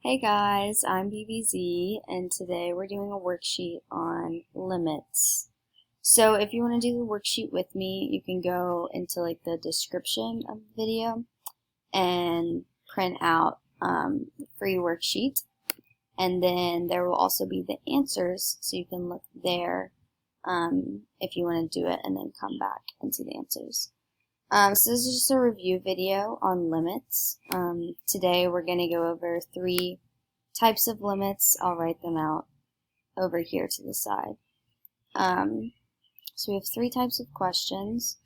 Hey guys, I'm BBZ, and today we're doing a worksheet on limits. So if you want to do the worksheet with me, you can go into the description of the video and print out the free worksheet, and then there will also be the answers, so you can look there if you want to do it and then come back and see the answers. So this is just a review video on limits. Today we're going to go over 3 types of limits. I'll write them out over here to the side. So we have 3 types of questions.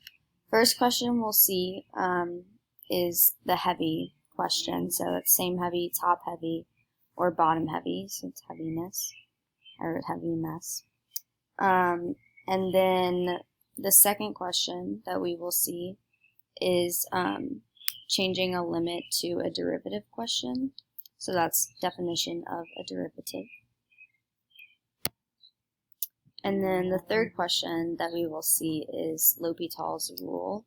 First question we'll see is the heavy question. So it's same heavy, top heavy, or bottom heavy. So it's heaviness. I wrote heaviness. And then the second question that we will see is changing a limit to a derivative question. So that's definition of a derivative. And then the third question that we will see is L'Hopital's rule,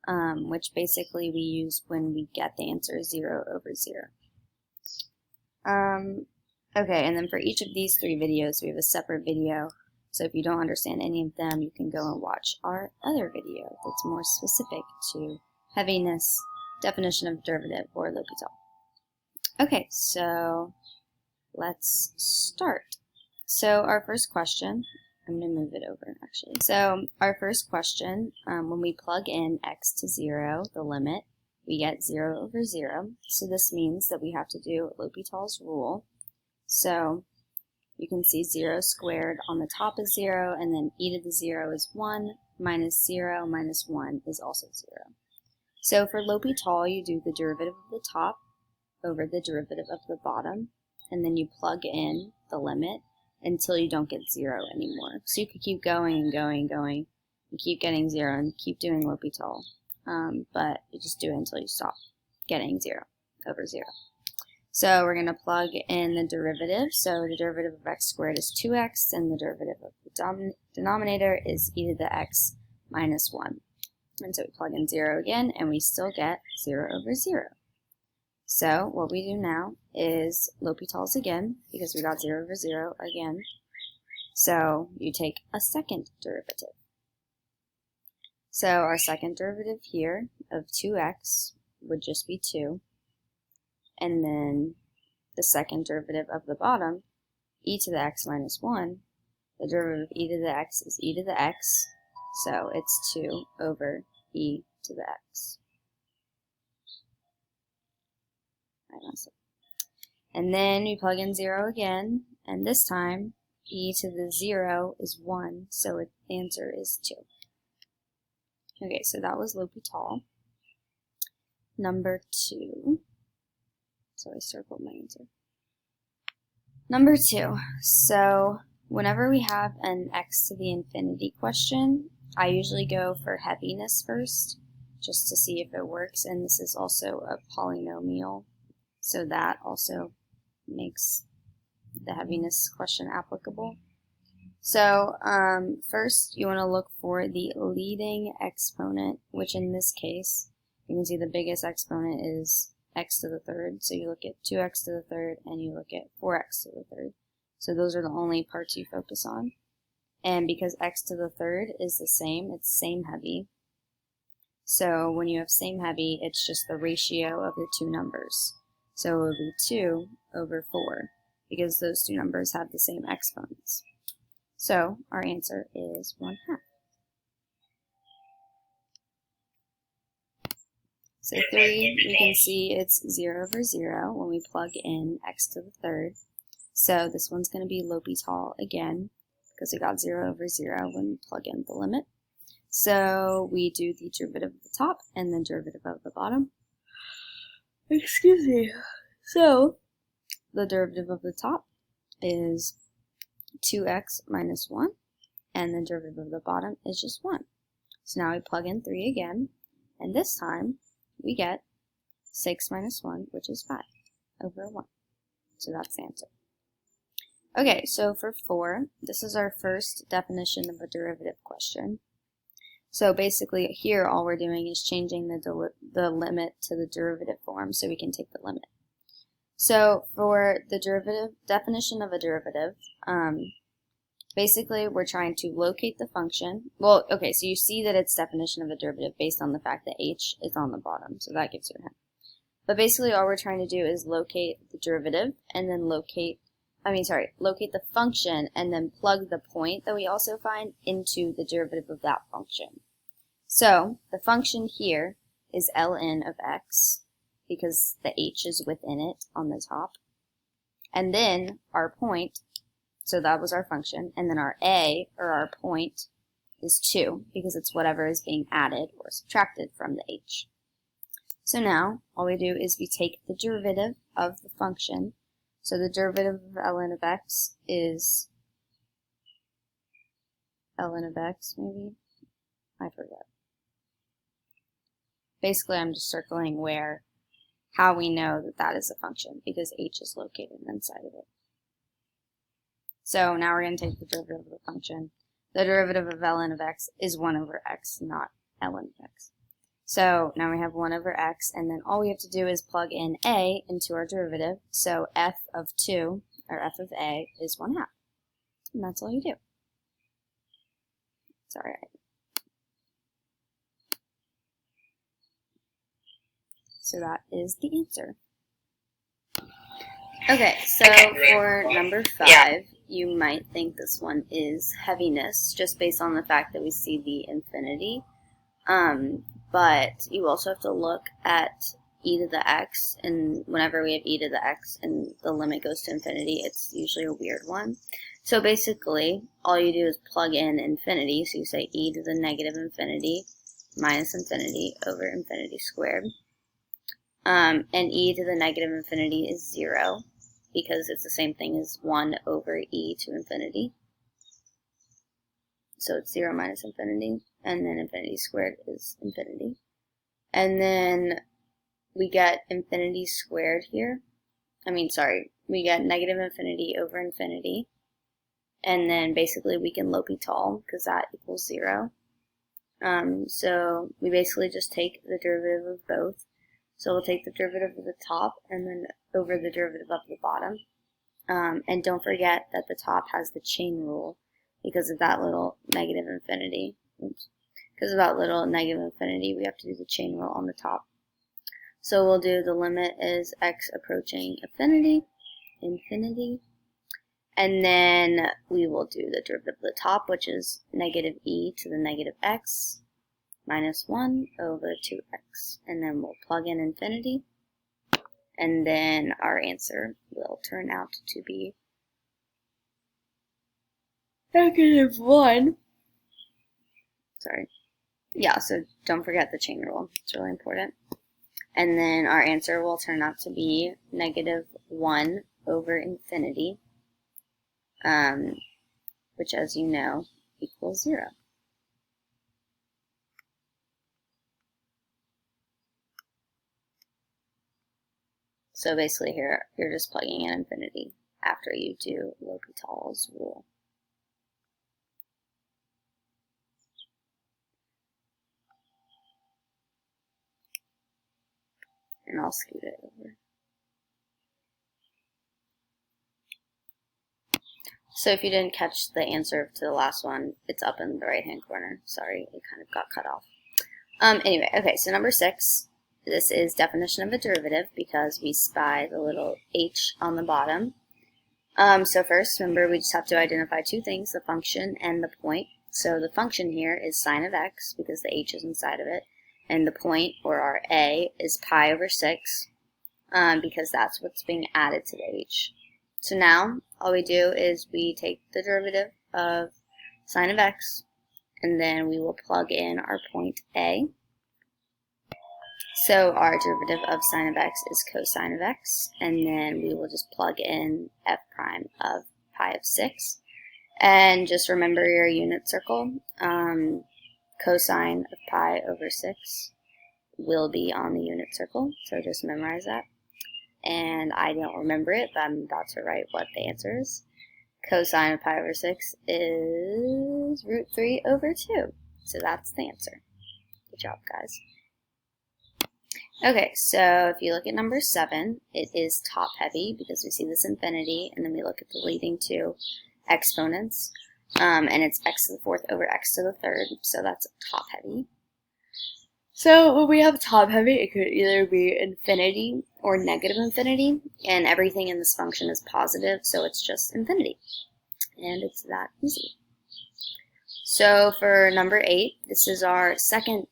which basically we use when we get the answer 0 over 0. Okay, and then for each of these 3 videos, we have a separate video. So if you don't understand any of them, you can go and watch our other video that's more specific to heaviness, definition of derivative, or L'Hopital. Okay, so let's start. So our first question, I'm going to move it over actually. So our first question, when we plug in x to 0, the limit, we get 0 over 0. So this means that we have to do L'Hopital's rule. So you can see 0 squared on the top is 0, and then e to the 0 is 1, minus 0 minus 1 is also 0. So for L'Hopital, you do the derivative of the top over the derivative of the bottom, and then you plug in the limit until you don't get 0 anymore. So you could keep going and going and going, and keep getting 0, and keep doing L'Hopital, but you just do it until you stop getting 0 over 0. So we're going to plug in the derivative. So the derivative of x squared is 2x, and the derivative of the denominator is e to the x minus 1. And so we plug in 0 again, and we still get 0 over 0. So what we do now is L'Hopital's again, because we got 0 over 0 again. So you take a second derivative. So our second derivative here of 2x would just be 2. And then the second derivative of the bottom, e to the x minus 1, the derivative of e to the x is e to the x, so it's 2 over e to the x. And then we plug in 0 again, and this time e to the 0 is 1, so the answer is 2. Okay, so that was L'Hopital. Number 2. So I circled my answer. Number 2. So whenever we have an x to the infinity question, I usually go for heaviness first, just to see if it works. And this is also a polynomial, so that also makes the heaviness question applicable. So first you want to look for the leading exponent, which in this case, you can see the biggest exponent is x to the third, so you look at 2x to the third and you look at 4x to the third. So those are the only parts you focus on. And because x to the third is the same, it's same heavy. So when you have same heavy, it's just the ratio of the 2 numbers. So it would be 2 over 4, because those 2 numbers have the same exponents. So our answer is 1/2. So 3, we can see it's 0 over 0 when we plug in x to the third. So this one's going to be L'Hopital again, because we got 0 over 0 when we plug in the limit. So we do the derivative of the top and the derivative of the bottom. Excuse me. So the derivative of the top is 2x minus 1, and the derivative of the bottom is just 1. So now we plug in 3 again, and this time we get 6 minus 1, which is 5 over 1. So that's the answer. Okay, so for 4, this is our first definition of a derivative question. So basically here all we're doing is changing the limit to the derivative form so we can take the limit. So for the definition of a derivative, basically we're trying to locate the function. Well, okay, so you see that it's definition of a derivative based on the fact that h is on the bottom, so that gives you a hint. But basically all we're trying to do is locate the derivative and then locate the function and then plug the point that we also find into the derivative of that function. So the function here is ln of x because the h is within it on the top. And then our point, so that was our function, and then our a, or our point, is 2 because it's whatever is being added or subtracted from the h. So now all we do is we take the derivative of the function. So the derivative of ln of x is ln of x, maybe? I forget. Basically, I'm just circling how we know that that is a function, because h is located inside of it. So now we're going to take the derivative of the function. The derivative of ln of x is 1 over x, not ln of x. So now we have 1 over x, and then all we have to do is plug in a into our derivative. So f of 2, or f of a, is 1/2. And that's all you do. Sorry. So that is the answer. Okay, so for number 5, you might think this one is heaviness, just based on the fact that we see the infinity. But you also have to look at e to the x, and whenever we have e to the x and the limit goes to infinity, it's usually a weird one. So basically, all you do is plug in infinity, so you say e to the negative infinity minus infinity over infinity squared. And e to the negative infinity is 0, because it's the same thing as 1 over e to infinity. So it's 0 minus infinity, and then infinity squared is infinity. And then we get infinity squared here. We get negative infinity over infinity. And then basically we can L'Hopital, because that equals 0. So we basically just take the derivative of both. So we'll take the derivative of the top and then over the derivative of the bottom. And don't forget that the top has the chain rule because of that little negative infinity. Oops. Because of that little negative infinity, we have to do the chain rule on the top. So we'll do the limit is x approaching infinity, and then we will do the derivative of the top, which is negative e to the negative x minus 1 over 2x. And then we'll plug in infinity, and then our answer will turn out to be -1. Sorry. Yeah, so don't forget the chain rule. It's really important. And then our answer will turn out to be -1 over infinity, which, as you know, equals 0. So basically here, you're just plugging in infinity after you do L'Hopital's rule. And I'll scoot it over. So if you didn't catch the answer to the last one, it's up in the right-hand corner. Sorry, it kind of got cut off. Anyway, okay, so number 6. This is definition of a derivative because we spy the little h on the bottom. So first, remember, we just have to identify 2 things, the function and the point. So the function here is sine of x because the h is inside of it. And the point, or our a, is pi over 6 because that's what's being added to the h. So now, all we do is we take the derivative of sine of x, and then we will plug in our point a. So our derivative of sine of x is cosine of x, and then we will just plug in f prime of pi of 6. And just remember your unit circle. Cosine of pi over 6 will be on the unit circle, so just memorize that. And I don't remember it, but I'm about to write what the answer is. Cosine of pi over 6 is √3/2. So that's the answer. Good job, guys. Okay, so if you look at number 7, it is top-heavy because we see this infinity, and then we look at the leading two exponents, and it's x to the 4th over x to the 3rd, so that's top-heavy. So when we have top-heavy, it could either be infinity or negative infinity, and everything in this function is positive, so it's just infinity, and it's that easy. So for number 8, this is our second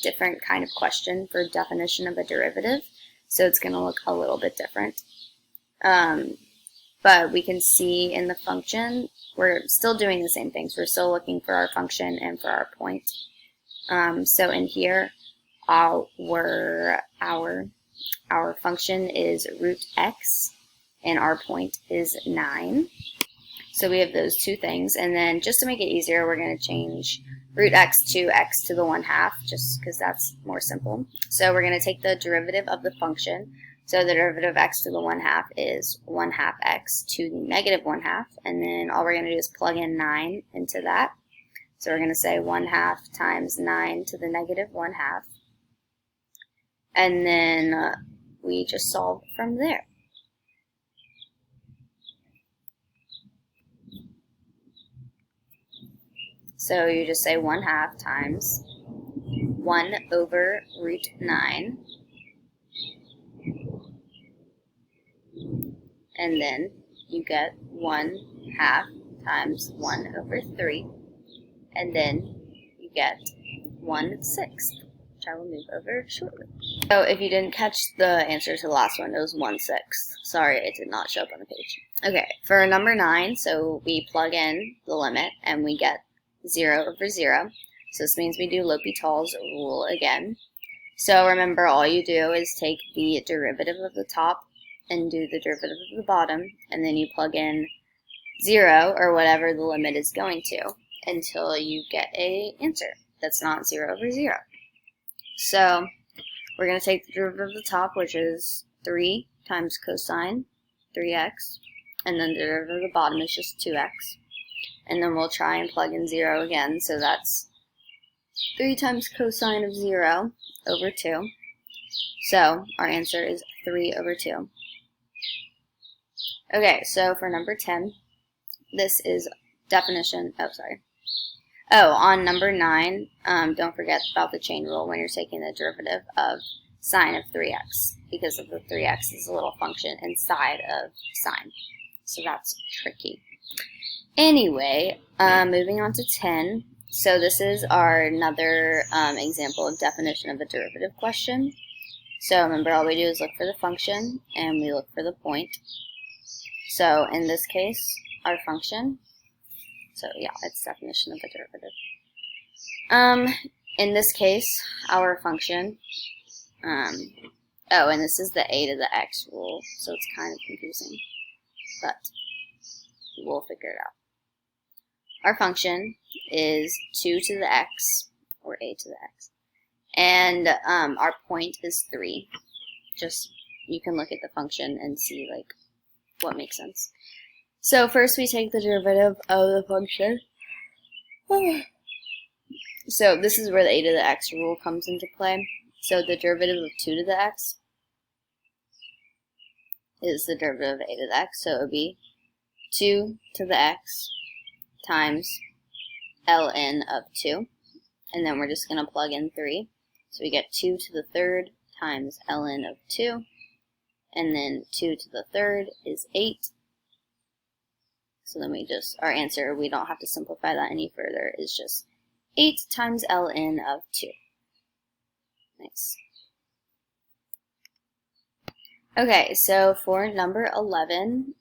different kind of question for definition of a derivative, so it's going to look a little bit different. But we can see in the function, we're still doing the same things. We're still looking for our function and for our point. So in here, our function is root x, and our point is 9. So we have those two things, and then just to make it easier, we're going to change root x to the 1/2, just because that's more simple. So we're going to take the derivative of the function. So the derivative of x to the 1/2 is 1/2 x to the negative 1/2, and then all we're going to do is plug in 9 into that. So we're going to say 1/2 times 9 to the negative 1/2, and then we just solve from there. So you just say 1/2 times 1 over root 9, and then you get 1/2 times 1 over 3, and then you get 1/6, which I will move over shortly. So if you didn't catch the answer to the last one, it was 1/6. Sorry, it did not show up on the page. Okay, for number 9, so we plug in the limit, and we get 0 over 0. So this means we do L'Hopital's rule again. So remember, all you do is take the derivative of the top and do the derivative of the bottom, and then you plug in 0, or whatever the limit is going to, until you get an answer that's not 0 over 0. So we're going to take the derivative of the top, which is 3 times cosine 3x, and then the derivative of the bottom is just 2x. And then we'll try and plug in 0 again, so that's 3 times cosine of 0 over 2. So our answer is 3 over 2. Okay, so for number 10, this is definition, on number 9, don't forget about the chain rule when you're taking the derivative of sine of 3x, because of the 3x is a little function inside of sine. So that's tricky. Anyway, moving on to 10. So this is another example of definition of a derivative question. So remember, all we do is look for the function, and we look for the point. So in this case, our function, so yeah, it's definition of a derivative. In this case, our function, and this is the a to the x rule, so it's kind of confusing, but we'll figure it out. Our function is 2 to the x, or a to the x, and our point is 3. Just, you can look at the function and see like what makes sense. So first we take the derivative of the function. So this is where the a to the x rule comes into play. So the derivative of 2 to the x is the derivative of a to the x, so it would be 2 to the x times ln of 2, and then we're just going to plug in 3. So we get 2 to the 3rd times ln of 2, and then 2 to the 3rd is 8. So then our answer, we don't have to simplify that any further, is just 8 times ln of 2. Nice. Okay, so for number 11,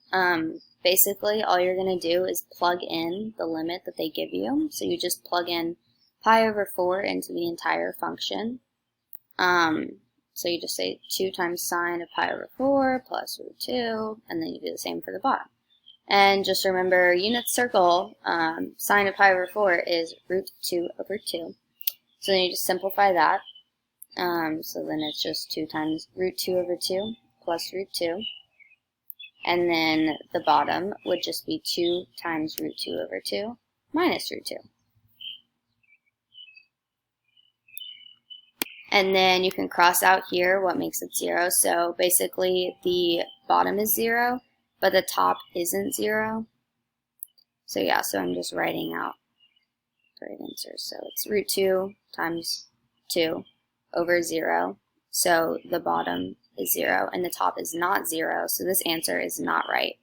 basically all you're going to do is plug in the limit that they give you. So you just plug in pi over 4 into the entire function. So you just say 2 times sine of pi over 4 plus root 2, and then you do the same for the bottom. And just remember, unit circle, sine of pi over 4 is root 2 over 2. So then you just simplify that. So then it's just 2 times root 2 over 2 plus root 2. And then the bottom would just be 2 times root 2 over 2 minus root 2. And then you can cross out here what makes it 0. So basically the bottom is 0, but the top isn't 0. So yeah, so I'm just writing out the right answer. So it's root 2 times 2 over 0. So the bottom is 0 and the top is not 0. So this answer is not right.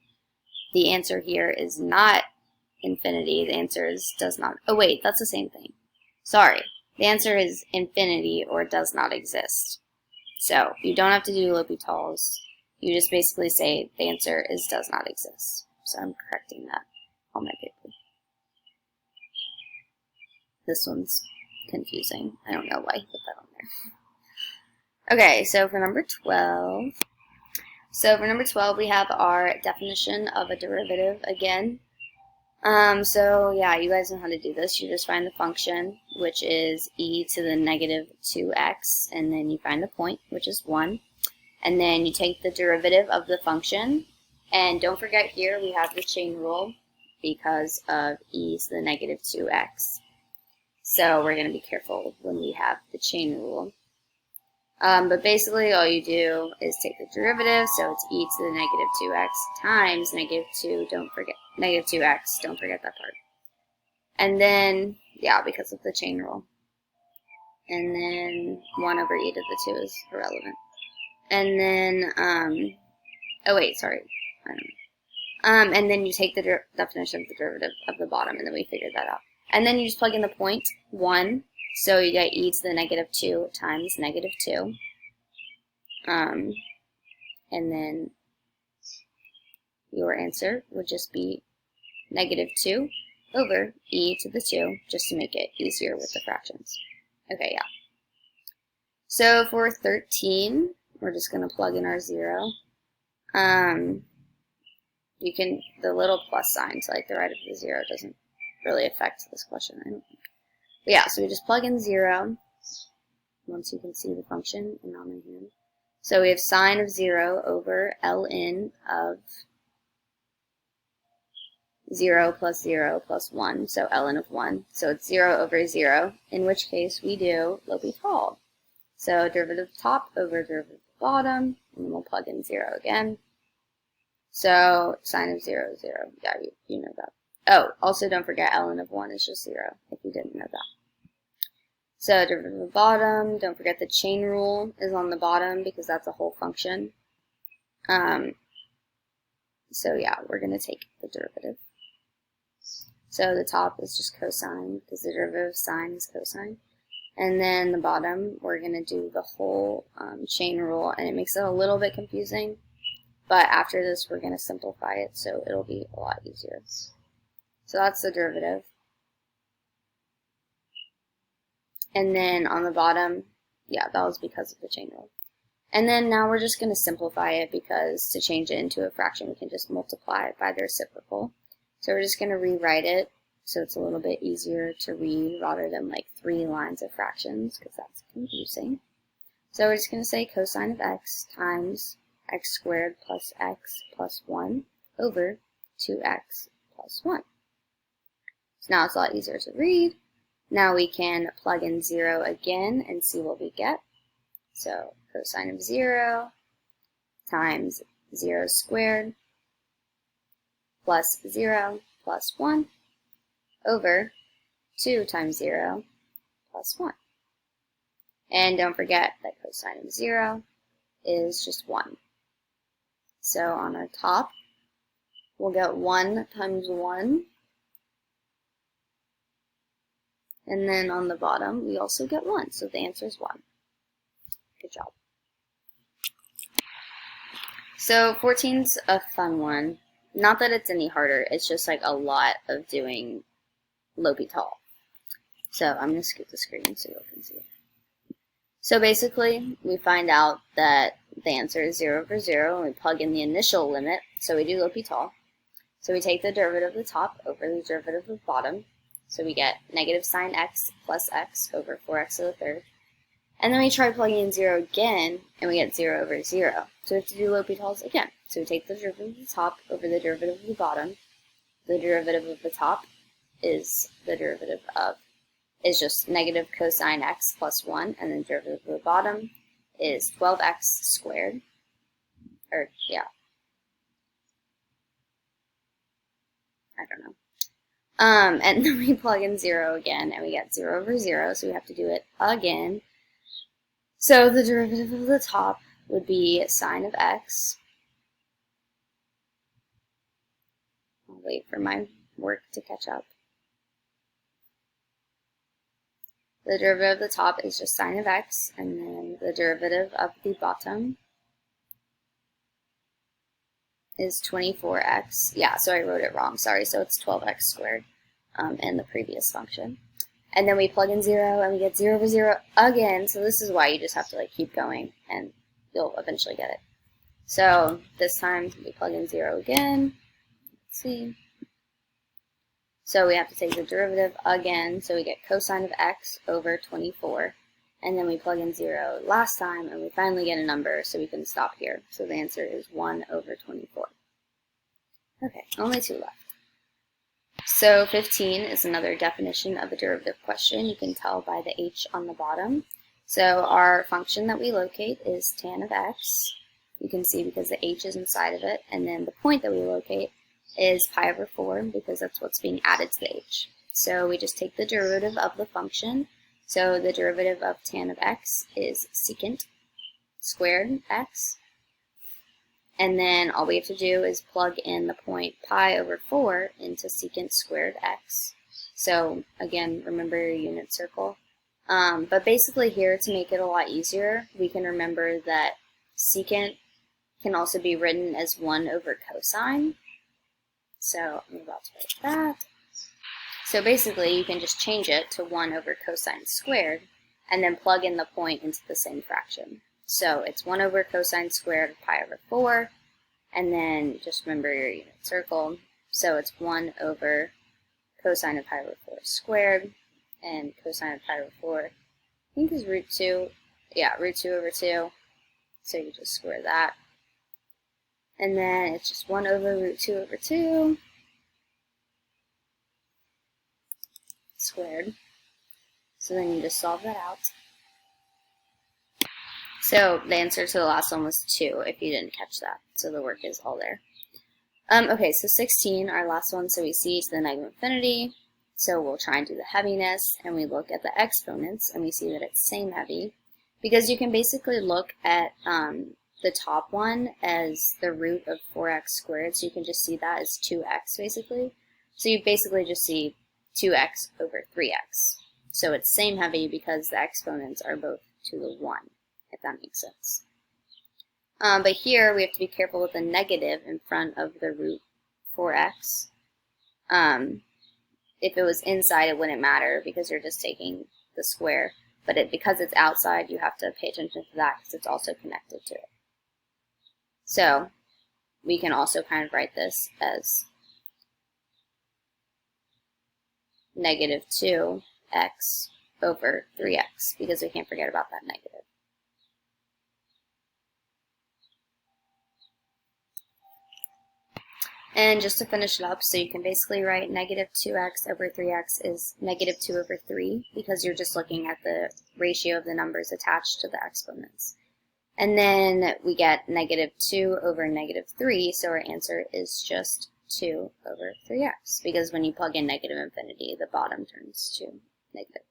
The answer here is not infinity. The answer is does not. Oh wait, that's the same thing. Sorry. The answer is infinity or does not exist. So you don't have to do L'Hopital's. You just basically say the answer is does not exist. So I'm correcting that on my paper. This one's confusing. I don't know why he put that on there. Okay, so for number 12. So for number 12, we have our definition of a derivative again. So yeah, you guys know how to do this. You just find the function, which is e to the negative 2x, and then you find the point, which is 1. And then you take the derivative of the function, and don't forget here we have the chain rule because of e to the negative 2x. So we're going to be careful when we have the chain rule. But basically all you do is take the derivative, so it's e to the negative 2x times negative 2, don't forget, negative 2x, don't forget that part. And then, yeah, because of the chain rule. And then 1 over e to the 2 is irrelevant. And then, oh wait, sorry, I don't know. And then you take the definition of the derivative of the bottom, and then we figured that out. And then you just plug in the point, 1. So you get e to the negative 2 times negative 2. And then your answer would just be negative 2 over e to the 2, just to make it easier with the fractions. Okay, yeah. So for 13, we're just going to plug in our 0. You can, the little plus sign to like the right of the 0 doesn't really affect this question, I don't think. But yeah, so we just plug in 0 once you can see the function and on my hand. So we have sine of 0 over ln of 0 plus 0 plus 1, so ln of 1. So it's 0 over 0, in which case we do L'Hopital. So derivative of top over derivative of bottom, and then we'll plug in 0 again. So sine of 0 is 0. Yeah, you know that. Oh, also don't forget ln of 1 is just 0, if you didn't know that. So derivative of the bottom, don't forget the chain rule is on the bottom because that's a whole function. So yeah, we're going to take the derivative. So the top is just cosine because the derivative of sine is cosine. And then the bottom, we're going to do the whole chain rule, and it makes it a little bit confusing. But after this, we're going to simplify it, so it'll be a lot easier. So that's the derivative. And then on the bottom, yeah, that was because of the chain rule. And then now we're just going to simplify it because to change it into a fraction, we can just multiply it by the reciprocal. So we're just going to rewrite it so it's a little bit easier to read rather than like 3 lines of fractions because that's confusing. So we're just going to say cosine of x times x squared plus x plus 1 over 2x plus 1. So now it's a lot easier to read. Now we can plug in 0 again and see what we get. So cosine of 0 times 0 squared plus 0 plus 1 over 2 times 0 plus 1. And don't forget that cosine of 0 is just 1. So on our top, we'll get 1 times 1. And then on the bottom, we also get 1. So the answer is 1. Good job. So 14's a fun one. Not that it's any harder, it's just like a lot of doing L'Hopital. So I'm going to scoot the screen so you can see it. So basically, we find out that the answer is 0 over 0, and we plug in the initial limit, so we do L'Hopital. So we take the derivative of the top over the derivative of the bottom, so we get negative sine x plus x over 4x to the third. And then we try plugging in 0 again, and we get 0 over 0. So we have to do L'Hopitals again. So we take the derivative of the top over the derivative of the bottom. The derivative of the top is the derivative of is just negative cosine x plus 1, and then the derivative of the bottom is 12x squared. Or, yeah. I don't know. And then we plug in 0 again, and we get 0 over 0, so we have to do it again. So the derivative of the top would be sine of x. I'll wait for my work to catch up. The derivative of the top is just sine of x, and then the derivative of the bottom is 24x. Yeah, so I wrote it wrong, sorry. So it's 12x squared in the previous function. And then we plug in 0, and we get 0 over 0 again. So this is why you just have to keep going, and you'll eventually get it. So this time we plug in 0 again. Let's see. So we have to take the derivative again. So we get cosine of x over 24. And then we plug in 0 last time, and we finally get a number, so we can stop here. So the answer is 1 over 24. Okay, only 2 left. So 15 is another definition of a derivative question. You can tell by the h on the bottom. So our function that we locate is tan of x. You can see because the h is inside of it, and then the point that we locate is pi over 4, because that's what's being added to the h. So we just take the derivative of the function. So the derivative of tan of x is secant squared x. And then all we have to do is plug in the point pi over 4 into secant squared x. So again, remember your unit circle. But basically here, to make it a lot easier, we can remember that secant can also be written as 1 over cosine. So I'm about to write that. So basically, you can just change it to 1 over cosine squared, and then plug in the point into the same fraction. So it's 1 over cosine squared of pi over 4, and then just remember your unit circle. So it's 1 over cosine of pi over 4 squared, and cosine of pi over 4, I think is root 2. Yeah, root 2 over 2. So you just square that. And then it's just 1 over root 2 over 2. Squared. So then you just solve that out. So the answer to the last one was 2, if you didn't catch that. So the work is all there. Okay, so 16, our last one. So we see to the negative infinity. So we'll try and do the heaviness, and we look at the exponents, and we see that it's same heavy. Because you can basically look at the top one as the root of 4x squared. So you can just see that as 2x, basically. So you basically just see 2x over 3x. So it's same heavy because the exponents are both to the 1, if that makes sense. But here we have to be careful with the negative in front of the root 4x. If it was inside, it wouldn't matter because you're just taking the square. But because it's outside, you have to pay attention to that because it's also connected to it. So we can also kind of write this as negative 2x over 3x, because we can't forget about that negative. And just to finish it up, so you can basically write negative 2x over 3x is negative 2 over 3, because you're just looking at the ratio of the numbers attached to the exponents. And then we get negative 2 over negative 3, so our answer is just 2 over 3x, because when you plug in negative infinity, the bottom turns to negative.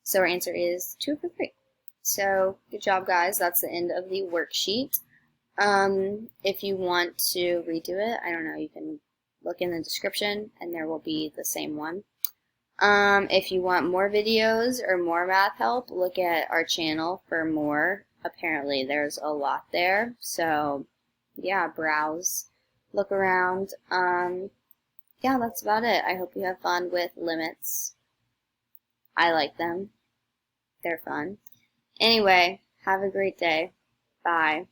So our answer is 2 over 3. So good job, guys. That's the end of the worksheet. If you want to redo it, I don't know, you can look in the description and there will be the same one. If you want more videos or more math help, look at our channel for more. Apparently there's a lot there. So yeah, browse, look around. Yeah, that's about it. I hope you have fun with limits. I like them. They're fun. Anyway, have a great day. Bye.